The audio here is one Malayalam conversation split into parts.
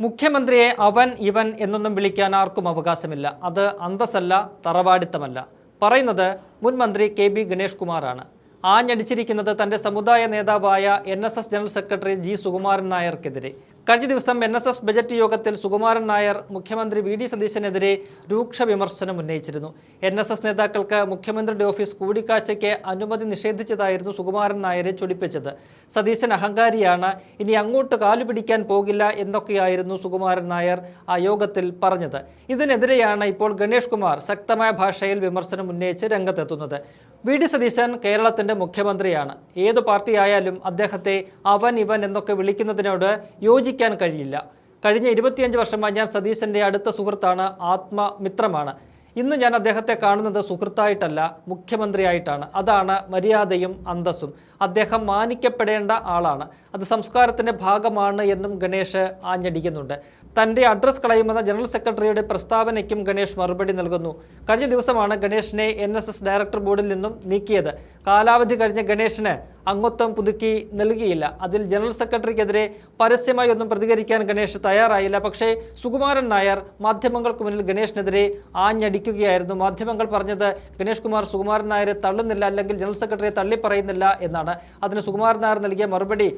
മുഖ്യമന്ത്രിയെ അവൻ ഇവൻ എന്നൊന്നും വിളിക്കാൻ ആർക്കും അവകാശമില്ല. അത് അന്തസ്സല്ല, തറവാടിത്തമല്ല. പറയുന്നത് മുൻ മന്ത്രി കെ.ബി. ഗണേഷ് കുമാറാണ്. ആഞ്ഞടിച്ചിരിക്കുന്നത് തന്റെ സമുദായ നേതാവായ NSS general secretary G Sukumaran നായർക്കെതിരെ. കഴിഞ്ഞ ദിവസം NSS ബജറ്റ് യോഗത്തിൽ സുകുമാരൻ നായർ മുഖ്യമന്ത്രി വി.ഡി. സതീശനെതിരെ രൂക്ഷ വിമർശനം ഉന്നയിച്ചിരുന്നു. NSS നേതാക്കൾക്ക് മുഖ്യമന്ത്രിയുടെ ഓഫീസ് കൂടിക്കാഴ്ചയ്ക്ക് അനുമതി നിഷേധിച്ചതായിരുന്നു സുകുമാരൻ നായരെ ചൊടിപ്പിച്ചത്. സതീശൻ അഹങ്കാരിയാണ്, ഇനി അങ്ങോട്ട് കാലുപിടിക്കാൻ പോകില്ല എന്നൊക്കെയായിരുന്നു സുകുമാരൻ നായർ ആ യോഗത്തിൽ പറഞ്ഞത്. ഇതിനെതിരെയാണ് ഇപ്പോൾ ഗണേഷ് കുമാർ ശക്തമായ ഭാഷയിൽ വിമർശനം ഉന്നയിച്ച് രംഗത്തെത്തുന്നത്. വി.ഡി. സതീശൻ കേരളത്തിന്റെ മുഖ്യമന്ത്രിയാണ്. ഏതു പാർട്ടിയായാലും അദ്ദേഹത്തെ അവൻ ഇവൻ എന്നൊക്കെ വിളിക്കുന്നതിനോട് യോജിക്കാൻ കഴിയില്ല. കഴിഞ്ഞ 25 വർഷമായി ഞാൻ സതീശന്റെ അടുത്ത സുഹൃത്താണ്, ആത്മമിത്രമാണ്. ഇന്ന് ഞാൻ അദ്ദേഹത്തെ കാണുന്നത് സുഹൃത്തായിട്ടല്ല, മുഖ്യമന്ത്രിയായിട്ടാണ്. അതാണ് മര്യാദയും അന്തസ്സും. അദ്ദേഹം മാനിക്കപ്പെടേണ്ട ആളാണ്. അത് സംസ്കാരത്തിന്റെ ഭാഗമാണ് എന്നും ഗണേഷ് ആഞ്ഞടിക്കുന്നുണ്ട്. തന്റെ അഡ്രസ് കളയുമെന്ന ജനറൽ സെക്രട്ടറിയുടെ പ്രസ്താവനയ്ക്കും ഗണേഷ് മറുപടി നൽകുന്നു. കഴിഞ്ഞ ദിവസമാണ് ഗണേഷിനെ NSS ഡയറക്ടർ ബോർഡിൽ നിന്നും നീക്കിയത്. കാലാവധി കഴിഞ്ഞ ഗണേഷിന് അംഗത്വം പുതുക്കി നൽകിയില്ല. അതിൽ ജനറൽ സെക്രട്ടറിക്കെതിരെ പരസ്യമായി ഒന്നും പ്രതികരിക്കാൻ ഗണേഷ് തയ്യാറായില്ല. പക്ഷേ സുകുമാരൻ നായർ മാധ്യമങ്ങൾക്ക് മുന്നിൽ ഗണേഷിനെതിരെ ആഞ്ഞടിക്കുകയായിരുന്നു. മാധ്യമങ്ങൾ പറഞ്ഞത് ഗണേഷ് കുമാർ സുകുമാരൻ നായരെ തള്ളുന്നില്ല, അല്ലെങ്കിൽ ജനറൽ സെക്രട്ടറിയെ തള്ളിപ്പറയുന്നില്ല എന്നാണ്. അതിന് സുകുമാരൻ നായർ നൽകിയ മറുപടി,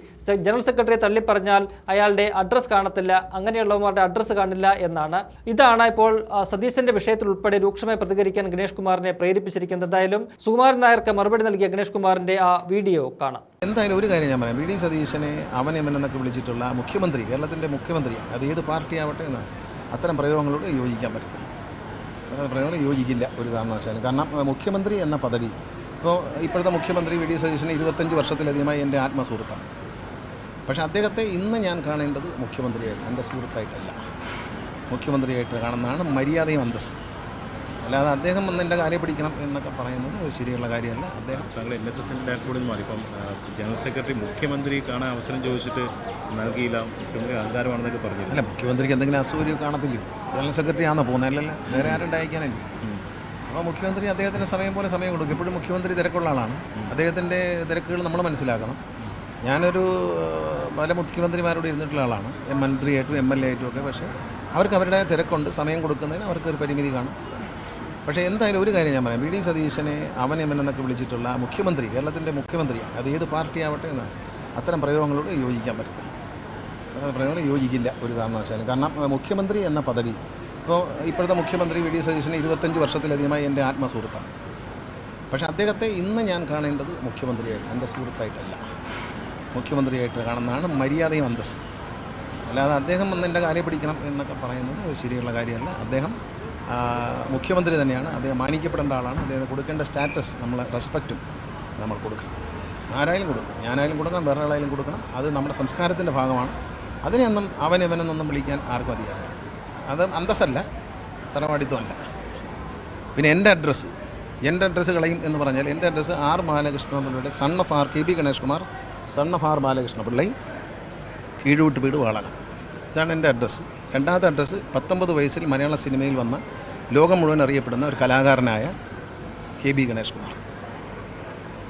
ജനറൽ സെക്രട്ടറിയെ തള്ളിപ്പറഞ്ഞാൽ അയാളുടെ അഡ്രസ് കാണത്തില്ല, അങ്ങനെയുള്ളവരുടെ അഡ്രസ് കാണില്ല എന്നാണ്. ഇതാണ് ഇപ്പോൾ സതീശന്റെ വിഷയത്തിൽ ഉൾപ്പെടെ രൂക്ഷമായി പ്രതികരിക്കാൻ ഗണേഷ് കുമാറിനെ പ്രേരിപ്പിച്ചിരിക്കുന്നത്. എന്തായാലും സുകുമാരൻ നായർക്ക് മറുപടി നൽകിയ ഗണേഷ് കുമാറിന്റെ ആ വീഡിയോ കാണാം. എന്തായാലും ഒരു കാര്യം ഞാൻ പറയാം, വി.ഡി. സതീശനെ അവൻ ഇവൻ എന്നൊക്കെ വിളിച്ചിട്ടുള്ള മുഖ്യമന്ത്രി, കേരളത്തിൻ്റെ മുഖ്യമന്ത്രിയാണ്, അത് ഏത് പാർട്ടിയാവട്ടെ എന്നാണ്, അത്തരം പ്രയോഗങ്ങളോട് യോജിക്കാൻ പറ്റത്തില്ല. പ്രയോഗങ്ങൾ യോജിക്കില്ല ഒരു കാരണവശാലും. കാരണം മുഖ്യമന്ത്രി എന്ന പദവി, ഇപ്പോഴത്തെ മുഖ്യമന്ത്രി വി.ഡി. സതീശന് 25 വർഷത്തിലധികമായി എൻ്റെ ആത്മസുഹൃത്താണ്. പക്ഷേ അദ്ദേഹത്തെ ഇന്ന് ഞാൻ കാണേണ്ടത് മുഖ്യമന്ത്രിയായിട്ട്, എൻ്റെ സുഹൃത്തായിട്ടല്ല, മുഖ്യമന്ത്രിയായിട്ട് കാണുന്നതാണ് മര്യാദയും അന്തസ്സും. അല്ലാതെ അദ്ദേഹം വന്ന് എൻ്റെ കാര്യം പിടിക്കണം എന്നൊക്കെ പറയുന്നത് ശരിയുള്ള കാര്യമല്ല. അദ്ദേഹം NSS ഡയറക്ടറോട് മാറി, ഇപ്പം ജനറൽ സെക്രട്ടറി മുഖ്യമന്ത്രി കാണാൻ അവസരം ചോദിച്ചിട്ട് നൽകിയില്ല, മുഖ്യമന്ത്രി അഹങ്കാരമാണെന്നൊക്കെ പറഞ്ഞു. അല്ല, മുഖ്യമന്ത്രിക്ക് എന്തെങ്കിലും അസൗകര്യം കാണത്തില്ലയോ? ജനറൽ സെക്രട്ടറി ആണെന്ന് പോകുന്നതല്ലല്ലോ, വേറെ ആരും അയക്കാനല്ലേ. അപ്പോൾ മുഖ്യമന്ത്രി അദ്ദേഹത്തിന് സമയം പോലെ സമയം കൊടുക്കും. എപ്പോഴും മുഖ്യമന്ത്രി തിരക്കുള്ള ആളാണ്. അദ്ദേഹത്തിൻ്റെ തിരക്കുകൾ നമ്മൾ മനസ്സിലാക്കണം. ഞാനൊരു പല മുഖ്യമന്ത്രിമാരോട് ഇരുന്നിട്ടുള്ള ആളാണ്, മന്ത്രിയായിട്ടും MLA ആയിട്ടും ഒക്കെ. പക്ഷേ അവർക്ക് അവരുടെ തിരക്കുണ്ട്, സമയം കൊടുക്കുന്നതിന് അവർക്കൊരു പരിമിതി കാണും. പക്ഷേ എന്തായാലും ഒരു കാര്യം ഞാൻ പറയാം, വി.ഡി. സതീശനെ അവൻ ഇവൻ എന്നൊക്കെ വിളിച്ചിട്ടുള്ള മുഖ്യമന്ത്രി, കേരളത്തിൻ്റെ മുഖ്യമന്ത്രിയാണ്, അത് ഏത് പാർട്ടിയാവട്ടെ എന്നാണ്, അത്തരം പ്രയോഗങ്ങളോട് യോജിക്കാൻ പറ്റത്തില്ല. പ്രയോഗങ്ങൾ യോജിക്കില്ല ഒരു കാരണവശാലും. കാരണം മുഖ്യമന്ത്രി എന്ന പദവി, ഇപ്പോഴത്തെ മുഖ്യമന്ത്രി വി.ഡി. സതീശന് 25 വർഷത്തിലധികമായി എൻ്റെ ആത്മസുഹൃത്താണ്. പക്ഷേ അദ്ദേഹത്തെ ഇന്ന് ഞാൻ കാണേണ്ടത് മുഖ്യമന്ത്രിയായിട്ട്, എൻ്റെ സുഹൃത്തായിട്ടല്ല, മുഖ്യമന്ത്രിയായിട്ട് കാണുന്നതാണ് മര്യാദയും അന്തസ്സും. അല്ലാതെ അദ്ദേഹം വന്ന് എൻ്റെ കാര്യം പിടിക്കണം എന്നൊക്കെ പറയുന്നത് ശരിയുള്ള കാര്യമല്ല. അദ്ദേഹം മുഖ്യമന്ത്രി തന്നെയാണ്, അദ്ദേഹം മാനിക്കപ്പെടേണ്ട ആളാണ്. അദ്ദേഹം കൊടുക്കേണ്ട സ്റ്റാറ്റസ്, നമ്മൾ റെസ്പെക്റ്റും നമ്മൾ കൊടുക്കണം. ആരായാലും കൊടുക്കണം, ഞാനായാലും കൊടുക്കണം, വേറെ ആളായാലും കൊടുക്കണം. അത് നമ്മുടെ സംസ്കാരത്തിൻ്റെ ഭാഗമാണ്. അതിനെയൊന്നും അവൻ ഇവനെന്നൊന്നും വിളിക്കാൻ ആർക്കും അധികാരമില്ല. അത് അന്തസ്സല്ല, തറവാടിത്തമല്ല. പിന്നെ എൻ്റെ അഡ്രസ്സ് കളയും എന്ന് പറഞ്ഞാൽ, എൻ്റെ അഡ്രസ്സ് R. ബാലകൃഷ്ണപിള്ളയുടെ son of R. K B. Ganesh Kumar, son of R. Balakrishnapillai, Keezhoot വീട്, വാളകം. ഇതാണ് എൻ്റെ അഡ്രസ്സ്. രണ്ടാമത്തെ അഡ്രസ്സ് 19 വയസ്സിൽ മലയാള സിനിമയിൽ വന്ന ലോകം മുഴുവൻ അറിയപ്പെടുന്ന ഒരു കലാകാരനായ കെ.ബി. ഗണേഷ് കുമാർ.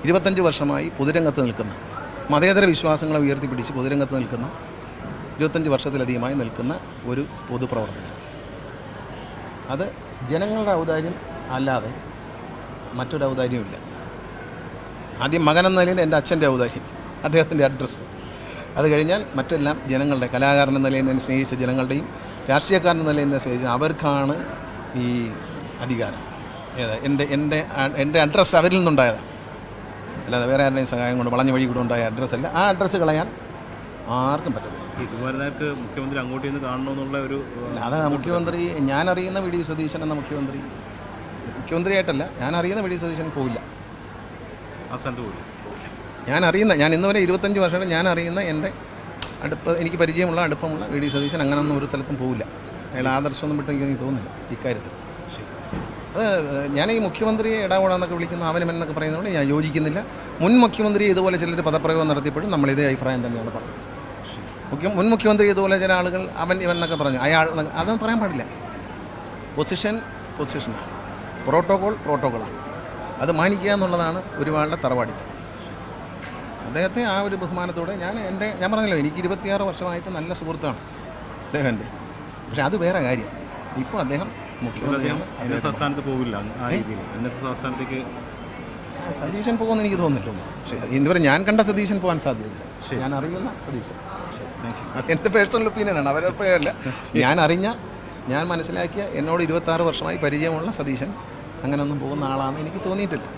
25 വർഷമായി പൊതുരംഗത്ത് നിൽക്കുന്ന, മതേതര വിശ്വാസങ്ങളെ ഉയർത്തിപ്പിടിച്ച് പൊതുരംഗത്ത് നിൽക്കുന്ന, 25 വർഷത്തിലധികമായി നിൽക്കുന്ന ഒരു പൊതുപ്രവർത്തകൻ. അത് ജനങ്ങളുടെ ഔദാര്യം അല്ലാതെ മറ്റൊരു ഔദാര്യമില്ല. ആദ്യം മകനെന്ന നിലയിൽ എൻ്റെ അച്ഛൻ്റെ ഔദാര്യം, അദ്ദേഹത്തിൻ്റെ അഡ്രസ്സ്. അത് കഴിഞ്ഞാൽ മറ്റെല്ലാം ജനങ്ങളുടെ, കലാകാരൻ എന്ന നിലയിൽ എന്നെ സ്നേഹിച്ച ജനങ്ങളുടെയും രാഷ്ട്രീയക്കാരൻ എന്ന നിലയിൽ എന്നെ സ്നേഹിച്ച അവർക്കാണ് ഈ അധികാരം. എൻ്റെ അഡ്രസ്സ് അവരിൽ നിന്നുണ്ടായതാണ്, അല്ലാതെ വേറെ ആരുടെയും സഹായം കൊണ്ട് വളഞ്ഞ വഴി കൂടെ ഉണ്ടായ അഡ്രസ്സല്ല. ആ അഡ്രസ്സ് കളയാൻ ആർക്കും പറ്റത്തില്ല. ഈ സുകുമാരനായർക്ക് മുഖ്യമന്ത്രി അങ്ങോട്ട് നിന്ന് കാണണമെന്നുള്ള ഒരു, അത് മുഖ്യമന്ത്രി, ഞാൻ അറിയുന്ന വി.ഡി. സതീശൻ എന്ന മുഖ്യമന്ത്രിയായിട്ടല്ല, ഞാൻ അറിയുന്ന വി.ഡി. സതീശൻ പോവില്ല. ആ സ്ഥലത്ത് പോയില്ല. ഞാൻ ഇന്ന് വരെ 25 വർഷമായിട്ട് ഞാൻ അറിയുന്ന എൻ്റെ എനിക്ക് പരിചയമുള്ള അടുപ്പമുള്ള വി.ഡി. സതീശൻ അങ്ങനൊന്നും ഒരു സ്ഥലത്തും പോവില്ല. അയാൾ ആദർശമൊന്നും വിട്ടെങ്കിൽ എനിക്ക് തോന്നുന്നില്ല ഇക്കാര്യത്തിൽ. അത് ഞാൻ ഈ മുഖ്യമന്ത്രിയെ ഇടാകൂടാന്നൊക്കെ വിളിക്കുന്ന അവനും എന്നൊക്കെ പറയുന്നതുകൊണ്ട് ഞാൻ യോജിക്കുന്നില്ല. മുൻ മുഖ്യമന്ത്രി ഇതുപോലെ ചിലർ പദപ്രയോഗം നടത്തിയപ്പോഴും നമ്മളിതേ അഭിപ്രായം തന്നെയാണ് പറഞ്ഞത്. മുൻ മുഖ്യമന്ത്രി ഇതുപോലെ ചില ആളുകൾ അവൻ ഇവൻ എന്നൊക്കെ പറഞ്ഞു, അയാൾ, അതൊന്നും പറയാൻ പാടില്ല. പൊസിഷനാണ്, പ്രോട്ടോക്കോളാണ്. അത് മാനിക്കുക എന്നുള്ളതാണ് ഒരുപാട് തറവാടിത്തം. അദ്ദേഹത്തെ ആ ഒരു ബഹുമാനത്തോടെ ഞാൻ പറഞ്ഞല്ലോ, എനിക്ക് 26 വർഷമായിട്ട് നല്ല സുഹൃത്താണ്. അദ്ദേഹത്തിൻ്റെ. പക്ഷേ അത് വേറെ കാര്യം. ഇപ്പോൾ അദ്ദേഹം മുഖ്യമന്ത്രിയാണ്. എൻ.എസ്. ആസ്ഥാനത്ത് പോകില്ല ആ രീതിയിൽ. എൻ.എസ്. ആസ്ഥാനത്തേക്ക് സതീശൻ പോകുമെന്ന് എനിക്ക് തോന്നുന്നില്ല. പക്ഷേ ഇതുവരെ ഞാൻ കണ്ട സതീശൻ പോകാൻ സാധ്യതയില്ല. ഞാൻ അറിയുന്ന സതീശൻ. എൻ്റെ പേഴ്സണൽ ഒപ്പീനിയനാണ്, അവരല്ല. ഞാൻ മനസ്സിലാക്കിയ എന്നോട് 26 വർഷമായി പരിചയമുള്ള സതീശൻ അങ്ങനെയൊന്നും പോകുന്ന ആളാണെന്ന് എനിക്ക് തോന്നിയിട്ടില്ല.